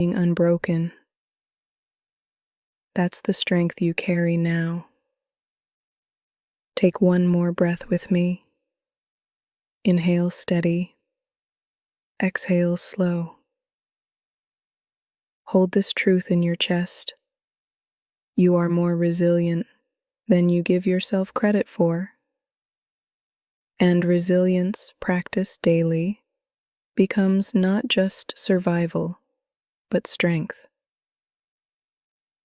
being unbroken. That's the strength you carry now. Take one more breath with me. Inhale steady. Exhale slow. Hold this truth in your chest. You are more resilient than you give yourself credit for. And resilience practiced daily becomes not just survival, but strength.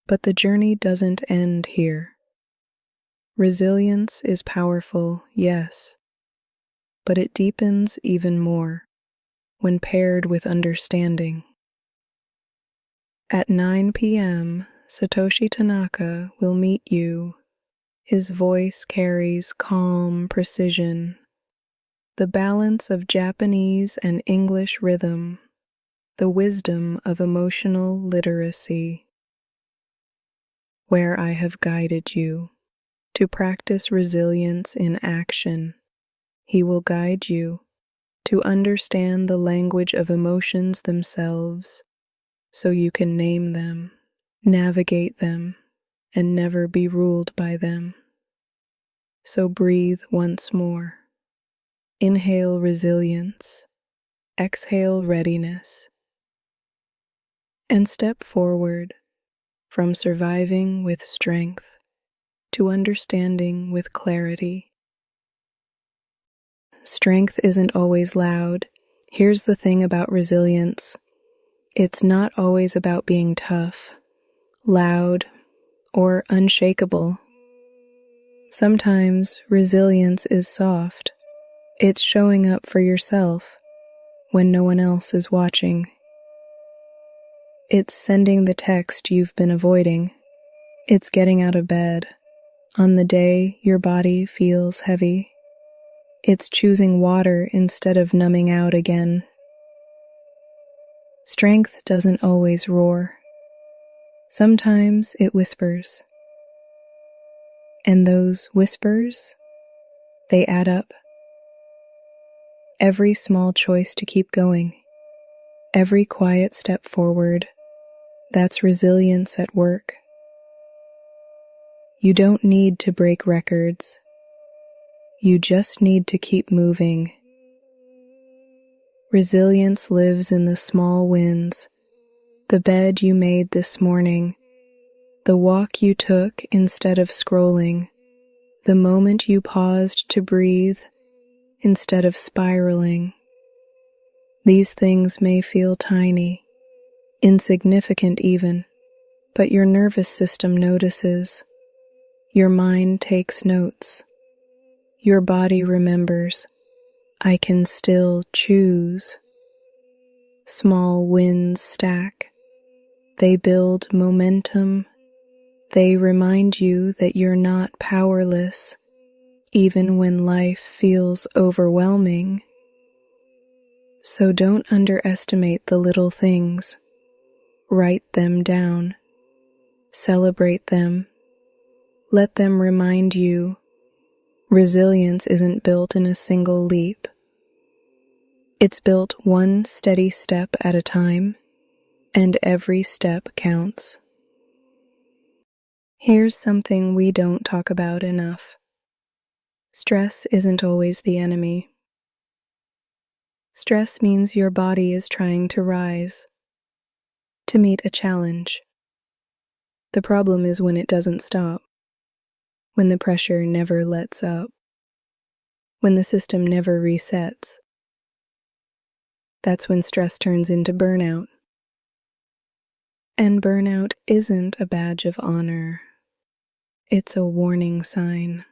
But the journey doesn't end here. Resilience is powerful, yes, but it deepens even more when paired with understanding. At 9 p.m., Satoshi Tanaka will meet you. His voice carries calm precision, the balance of Japanese and English rhythm, the wisdom of emotional literacy. Where I have guided you to practice resilience in action, he will guide you to understand the language of emotions themselves so you can name them, navigate them, and never be ruled by them. So breathe once more. Inhale resilience, exhale readiness, and step forward from surviving with strength to understanding with clarity. Strength isn't always loud. Here's the thing about resilience. It's not always about being tough, loud, or unshakable. Sometimes resilience is soft. It's showing up for yourself when no one else is watching. It's sending the text you've been avoiding. It's getting out of bed on the day your body feels heavy. It's choosing water instead of numbing out again. Strength doesn't always roar. Sometimes it whispers. And those whispers, they add up. Every small choice to keep going, every quiet step forward, that's resilience at work. You don't need to break records. You just need to keep moving. Resilience lives in the small wins, the bed you made this morning, the walk you took instead of scrolling, the moment you paused to breathe instead of spiraling. These things may feel tiny, insignificant even, but your nervous system notices. Your mind takes notes. Your body remembers. I can still choose. Small wins stack. They build momentum. They remind you that you're not powerless, even when life feels overwhelming. So don't underestimate the little things. Write them down. Celebrate them. Let them remind you resilience isn't built in a single leap. It's built one steady step at a time, and every step counts. Here's something we don't talk about enough. Stress isn't always the enemy. Stress means your body is trying to rise, to meet a challenge. The problem is when it doesn't stop, when the pressure never lets up, when the system never resets. That's when stress turns into burnout. And burnout isn't a badge of honor. It's a warning sign.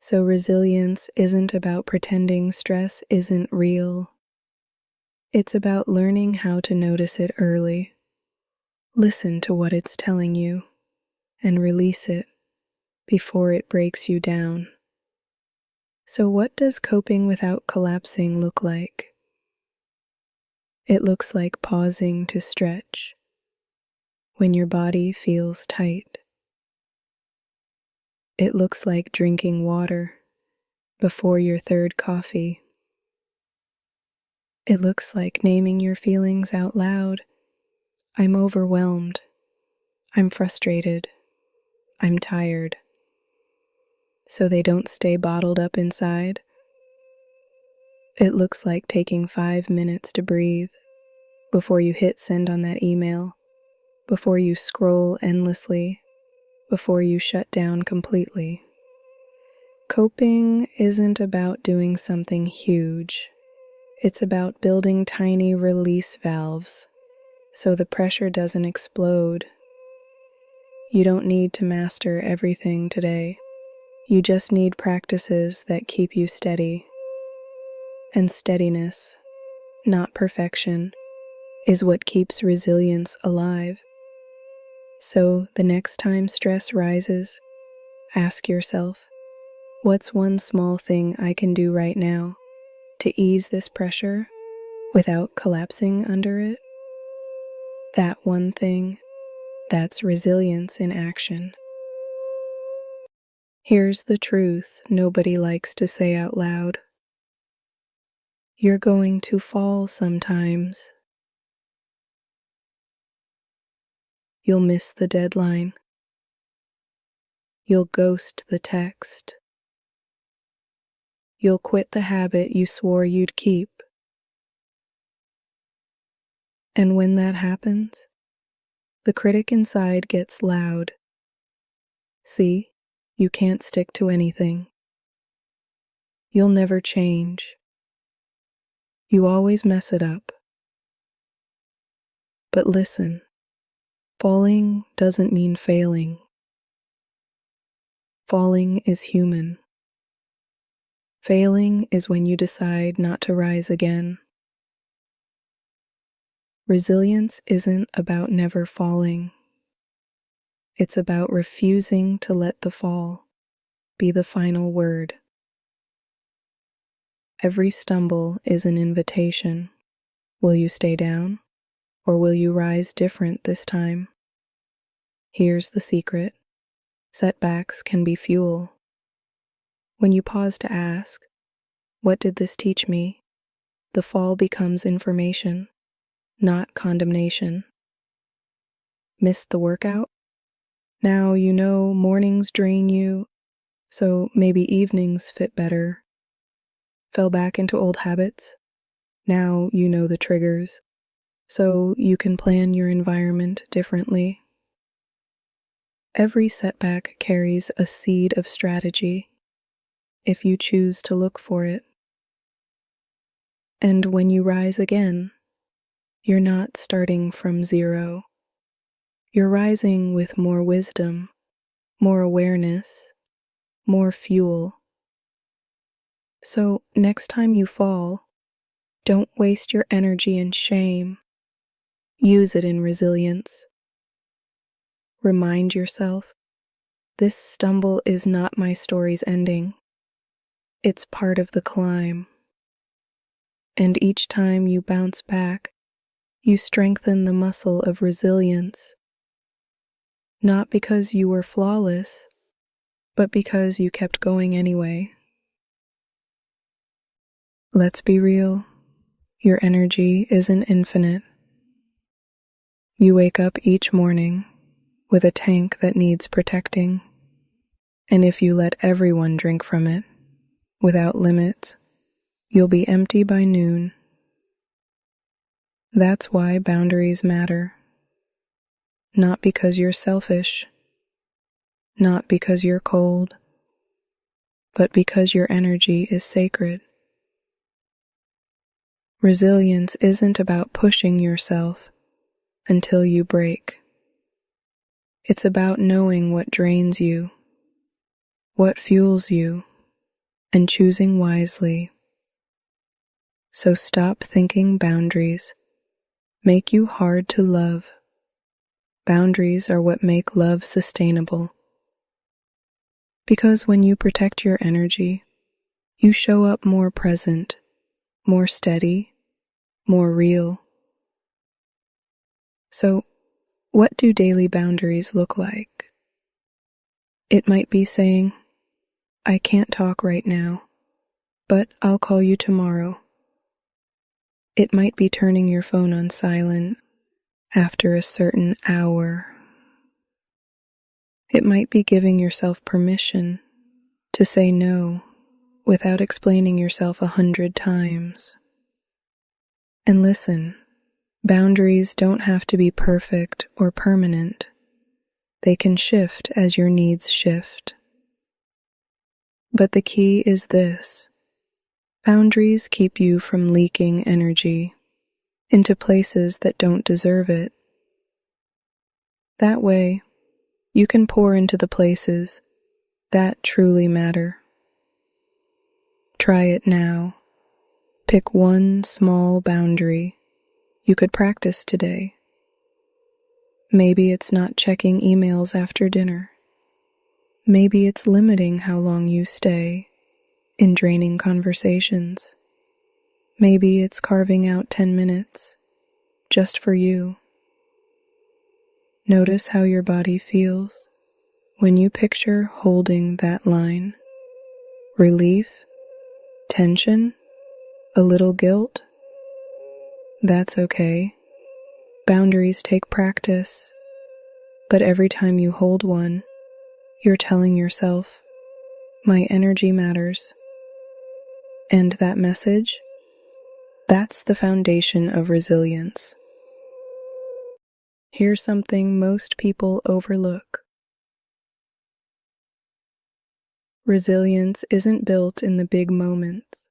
So resilience isn't about pretending stress isn't real. It's about learning how to notice it early. Listen to what it's telling you and release it before it breaks you down. So what does coping without collapsing look like? It looks like pausing to stretch when your body feels tight. It looks like drinking water before your third coffee. It looks like naming your feelings out loud. I'm overwhelmed. I'm frustrated. I'm tired. So they don't stay bottled up inside. It looks like taking 5 minutes to breathe before you hit send on that email, before you scroll endlessly, before you shut down completely. Coping isn't about doing something huge. It's about building tiny release valves so the pressure doesn't explode. You don't need to master everything today. You just need practices that keep you steady. And steadiness, not perfection, is what keeps resilience alive. So the next time stress rises, ask yourself, what's one small thing I can do right now to ease this pressure without collapsing under it? That one thing, that's resilience in action. Here's the truth nobody likes to say out loud. You're going to fall sometimes. You'll miss the deadline. You'll ghost the text. You'll quit the habit you swore you'd keep. And when that happens, the critic inside gets loud. See, you can't stick to anything. You'll never change. You always mess it up. But listen, falling doesn't mean failing. Falling is human. Failing is when you decide not to rise again. Resilience isn't about never falling. It's about refusing to let the fall be the final word. Every stumble is an invitation. Will you stay down, or will you rise different this time? Here's the secret. Setbacks can be fuel. When you pause to ask, what did this teach me? The fall becomes information, not condemnation. Missed the workout? Now you know mornings drain you, so maybe evenings fit better. Fell back into old habits? Now you know the triggers, so you can plan your environment differently. Every setback carries a seed of strategy, if you choose to look for it. And when you rise again, you're not starting from zero. You're rising with more wisdom, more awareness, more fuel. So next time you fall, don't waste your energy in shame. Use it in resilience. Remind yourself, this stumble is not my story's ending. It's part of the climb. And each time you bounce back, you strengthen the muscle of resilience. Not because you were flawless, but because you kept going anyway. Let's be real. Your energy isn't infinite. You wake up each morning with a tank that needs protecting. And if you let everyone drink from it, without limits, you'll be empty by noon. That's why boundaries matter. Not because you're selfish, not because you're cold, but because your energy is sacred. Resilience isn't about pushing yourself until you break. It's about knowing what drains you, what fuels you, and choosing wisely. So stop thinking boundaries make you hard to love. Boundaries are what make love sustainable. Because when you protect your energy, you show up more present, more steady, more real. So, what do daily boundaries look like? It might be saying, I can't talk right now, but I'll call you tomorrow. It might be turning your phone on silent after a certain hour. It might be giving yourself permission to say no without explaining yourself 100 times. And listen, boundaries don't have to be perfect or permanent. They can shift as your needs shift. But the key is this: boundaries keep you from leaking energy into places that don't deserve it. That way, you can pour into the places that truly matter. Try it now. Pick one small boundary you could practice today. Maybe it's not checking emails after dinner. Maybe it's limiting how long you stay in draining conversations. Maybe it's carving out 10 minutes just for you. Notice how your body feels when you picture holding that line. Relief, tension, a little guilt. That's okay. Boundaries take practice, but every time you hold one, you're telling yourself, my energy matters. And that message, that's the foundation of resilience. Here's something most people overlook. Resilience isn't built in the big moments.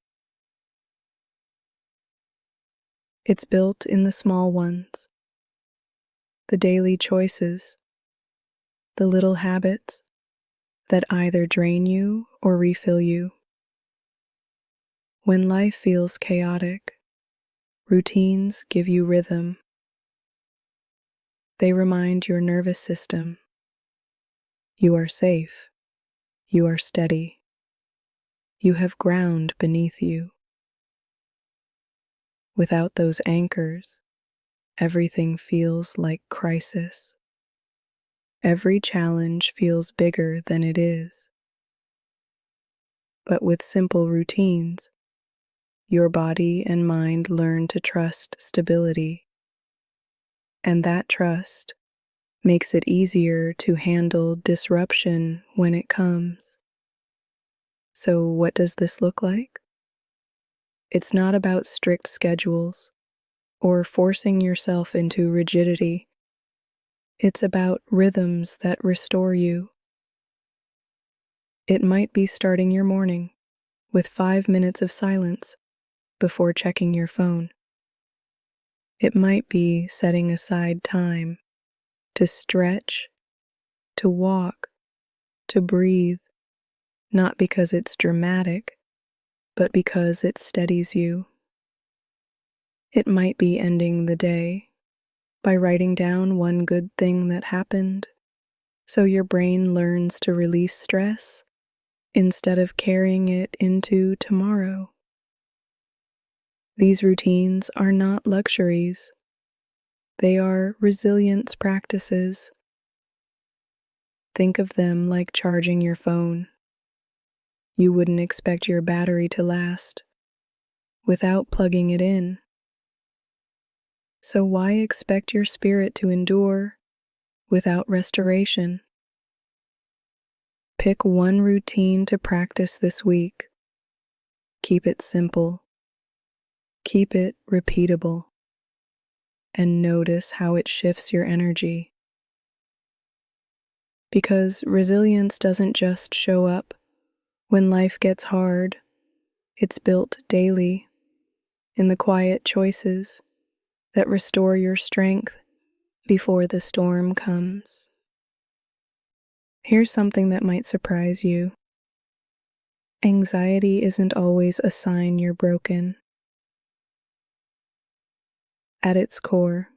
It's built in the small ones, the daily choices, the little habits that either drain you or refill you. When life feels chaotic, routines give you rhythm. They remind your nervous system you are safe, you are steady, you have ground beneath you. Without those anchors, everything feels like crisis. Every challenge feels bigger than it is. But with simple routines, your body and mind learn to trust stability. And that trust makes it easier to handle disruption when it comes. So what does this look like? It's not about strict schedules or forcing yourself into rigidity. It's about rhythms that restore you. It might be starting your morning with 5 minutes of silence before checking your phone. It might be setting aside time to stretch, to walk, to breathe, not because it's dramatic, but because it steadies you. It might be ending the day by writing down one good thing that happened, so your brain learns to release stress instead of carrying it into tomorrow. These routines are not luxuries. They are resilience practices. Think of them like charging your phone. You wouldn't expect your battery to last without plugging it in. So why expect your spirit to endure without restoration? Pick one routine to practice this week. Keep it simple. Keep it repeatable. And notice how it shifts your energy. Because resilience doesn't just show up when life gets hard. It's built daily in the quiet choices that restore your strength before the storm comes. Here's something that might surprise you. Anxiety isn't always a sign you're broken. At its core,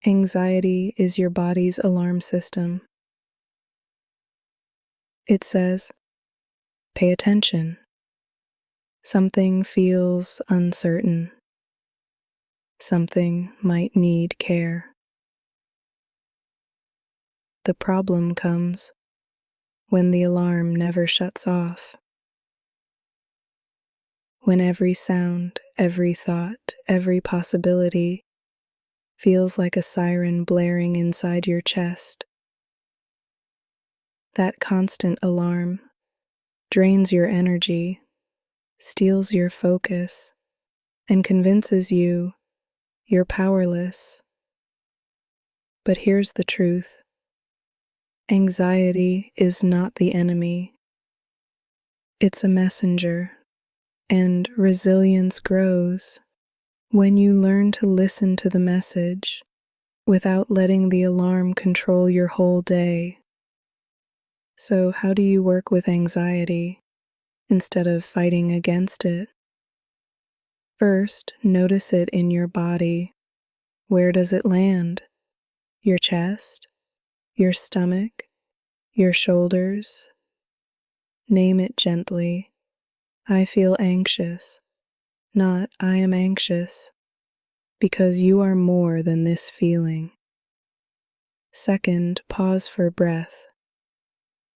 anxiety is your body's alarm system. It says, pay attention. Something feels uncertain. Something might need care. The problem comes when the alarm never shuts off. when every sound, every thought, every possibility feels like a siren blaring inside your chest. That constant alarm drains your energy, steals your focus, and convinces you you're powerless. But here's the truth. Anxiety is not the enemy. It's a messenger, and resilience grows when you learn to listen to the message without letting the alarm control your whole day. So, how do you work with anxiety instead of fighting against it? First, notice it in your body. Where does it land? Your chest? Your stomach? Your shoulders? Name it gently. I feel anxious, not I am anxious, because you are more than this feeling. Second, pause for breath.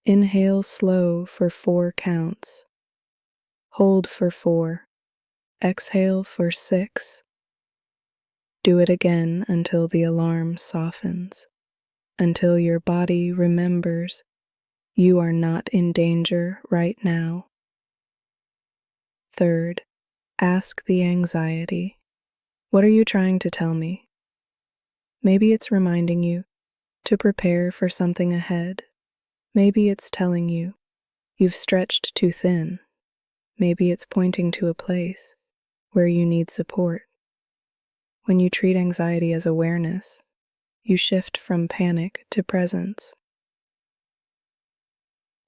Inhale slow for 4 counts. Hold for 4. Exhale for 6. Do it again until the alarm softens, until your body remembers you are not in danger right now. Third, ask the anxiety, what are you trying to tell me? Maybe it's reminding you to prepare for something ahead. Maybe it's telling you you've stretched too thin. Maybe it's pointing to a place where you need support. When you treat anxiety as awareness, you shift from panic to presence.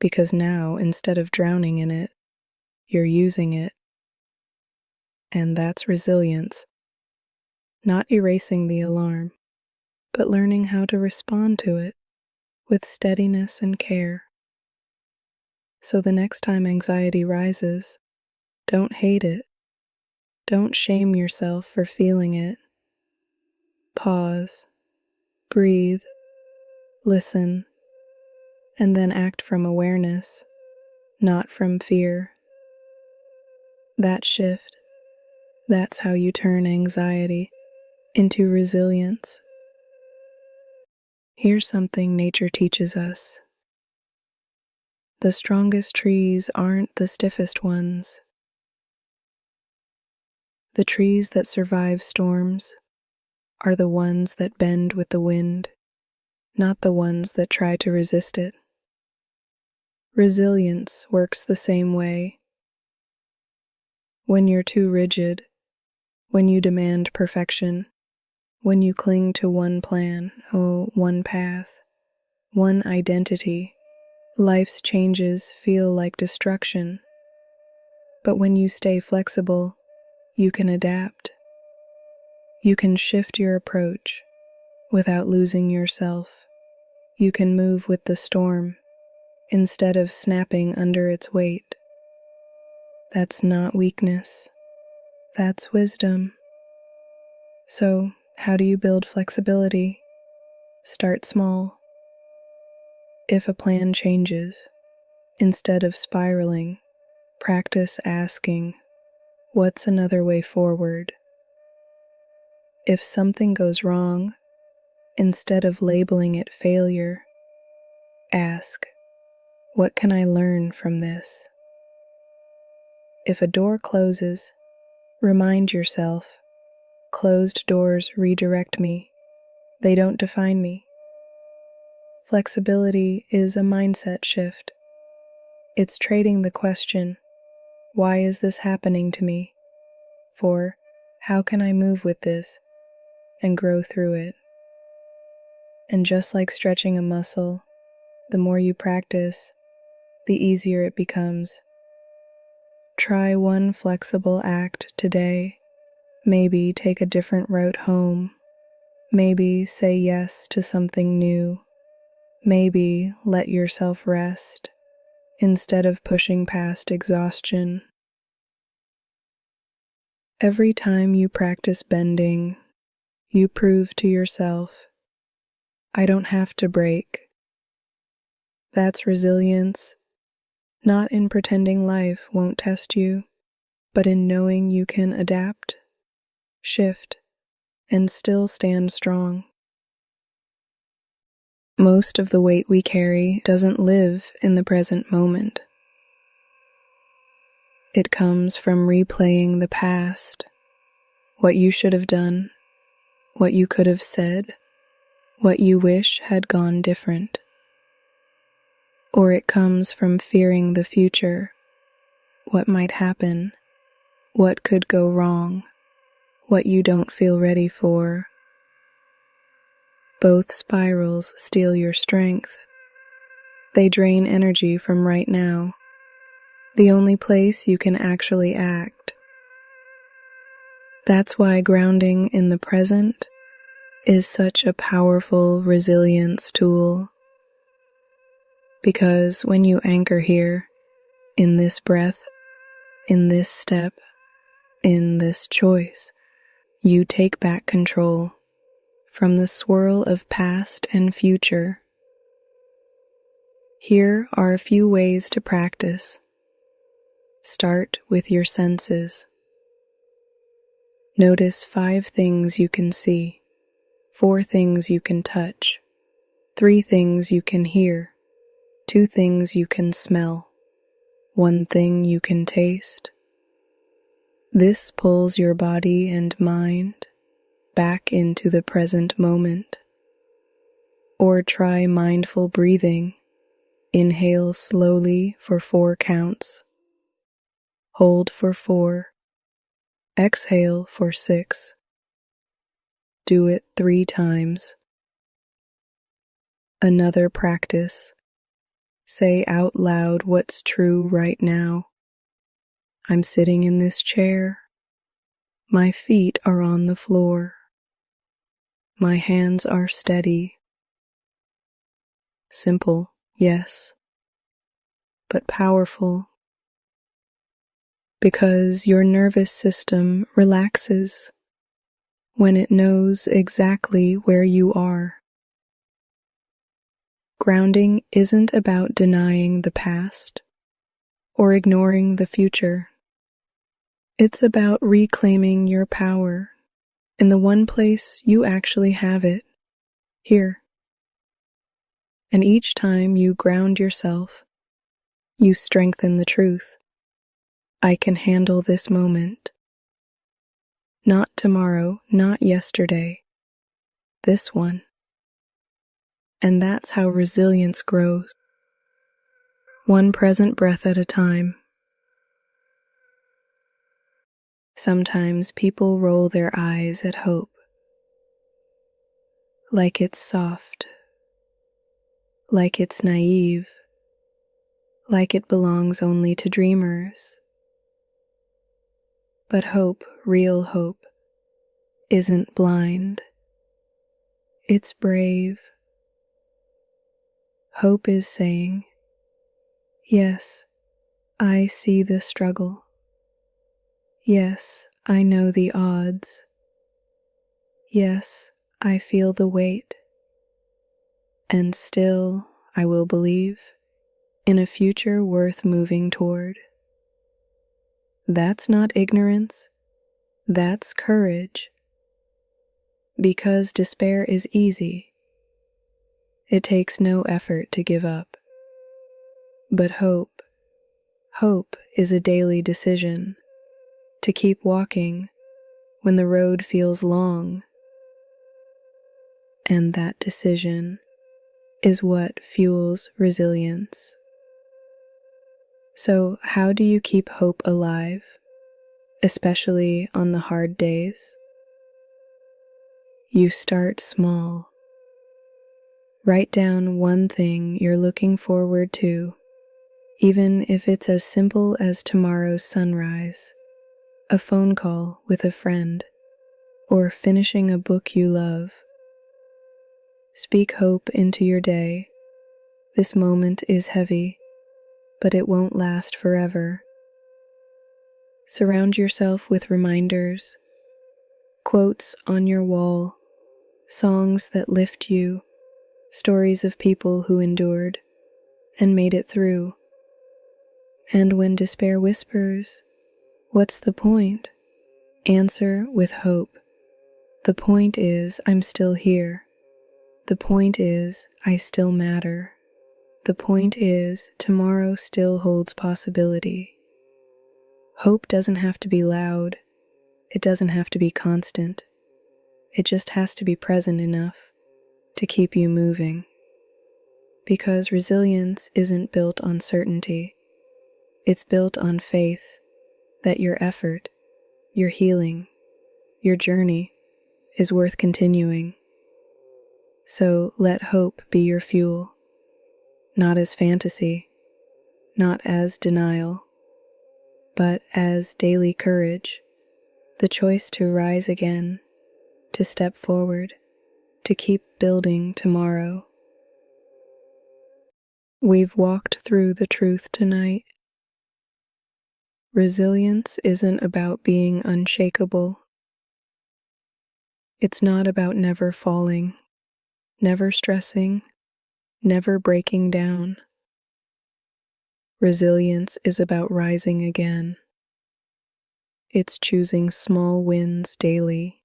Because now, instead of drowning in it, you're using it. And that's resilience. Not erasing the alarm, but learning how to respond to it with steadiness and care. So the next time anxiety rises, don't hate it. Don't shame yourself for feeling it. Pause, breathe, listen, and then act from awareness, not from fear. That shift, that's how you turn anxiety into resilience. Here's something nature teaches us. The strongest trees aren't the stiffest ones. The trees that survive storms are the ones that bend with the wind, not the ones that try to resist it. Resilience works the same way. When you're too rigid, when you demand perfection, when you cling to one plan, one path, one identity, life's changes feel like destruction. But when you stay flexible, you can adapt. You can shift your approach without losing yourself. You can move with the storm instead of snapping under its weight. That's not weakness. That's wisdom. So, how do you build flexibility? Start small. If a plan changes, instead of spiraling, practice asking, what's another way forward? If something goes wrong, instead of labeling it failure, ask, what can I learn from this? If a door closes, remind yourself, closed doors redirect me. They don't define me. Flexibility is a mindset shift. It's trading the question, why is this happening to me? For, how can I move with this and grow through it? And just like stretching a muscle, the more you practice, the easier it becomes. Try one flexible act today. Maybe take a different route home. Maybe say yes to something new. Maybe let yourself rest instead of pushing past exhaustion. Every time you practice bending, you prove to yourself, I don't have to break. That's resilience, not in pretending life won't test you, but in knowing you can adapt, shift, and still stand strong. Most of the weight we carry doesn't live in the present moment. It comes from replaying the past, what you should have done, what you could have said, what you wish had gone different. Or it comes from fearing the future, what might happen, what could go wrong, what you don't feel ready for. Both spirals steal your strength. They drain energy from right now, the only place you can actually act. That's why grounding in the present is such a powerful resilience tool. Because when you anchor here, in this breath, in this step, in this choice, you take back control from the swirl of past and future. Here are a few ways to practice. Start with your senses. Notice 5 things you can see, 4 things you can touch, 3 things you can hear, 2 things you can smell, 1 thing you can taste. This pulls your body and mind back into the present moment. Or try mindful breathing. Inhale slowly for 4 counts. Hold for 4. Exhale for 6. Do it 3 times. Another practice. Say out loud what's true right now. I'm sitting in this chair. My feet are on the floor. My hands are steady. Simple, yes, but powerful. Because your nervous system relaxes when it knows exactly where you are. Grounding isn't about denying the past or ignoring the future. It's about reclaiming your power in the one place you actually have it, here. And each time you ground yourself, you strengthen the truth. I can handle this moment. Not tomorrow, not yesterday, this one. And that's how resilience grows, one present breath at a time. Sometimes people roll their eyes at hope, like it's soft, like it's naive, like it belongs only to dreamers. But hope, real hope, isn't blind. It's brave. Hope is saying, yes, I see the struggle. Yes, I know the odds. Yes, I feel the weight. And still, I will believe in a future worth moving toward. That's not ignorance. That's courage. Because despair is easy. It takes no effort to give up. But hope is a daily decision to keep walking when the road feels long. And that decision is what fuels resilience. So, how do you keep hope alive, especially on the hard days? You start small. Write down one thing you're looking forward to, even if it's as simple as tomorrow's sunrise, a phone call with a friend, or finishing a book you love. Speak hope into your day. This moment is heavy, but it won't last forever. Surround yourself with reminders, quotes on your wall, songs that lift you, stories of people who endured and made it through. And when despair whispers, What's the point? Answer with hope. The point is, I'm still here. The point is, I still matter. The point is, tomorrow still holds possibility. Hope doesn't have to be loud. It doesn't have to be constant. It just has to be present enough to keep you moving. Because resilience isn't built on certainty. It's built on faith that your effort, your healing, your journey is worth continuing. So let hope be your fuel, not as fantasy, not as denial, but as daily courage, the choice to rise again, to step forward, to keep building tomorrow. We've walked through the truth tonight. Resilience isn't about being unshakable. It's not about never falling, never stressing, never breaking down. Resilience is about rising again. It's choosing small wins daily.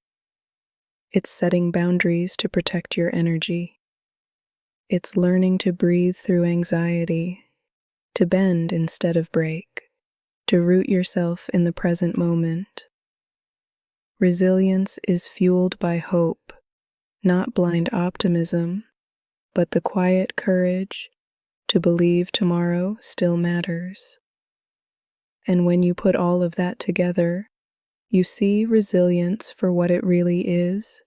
It's setting boundaries to protect your energy. It's learning to breathe through anxiety, to bend instead of break, to root yourself in the present moment. Resilience is fueled by hope, not blind optimism, but the quiet courage to believe tomorrow still matters. And when you put all of that together, you see resilience for what it really is,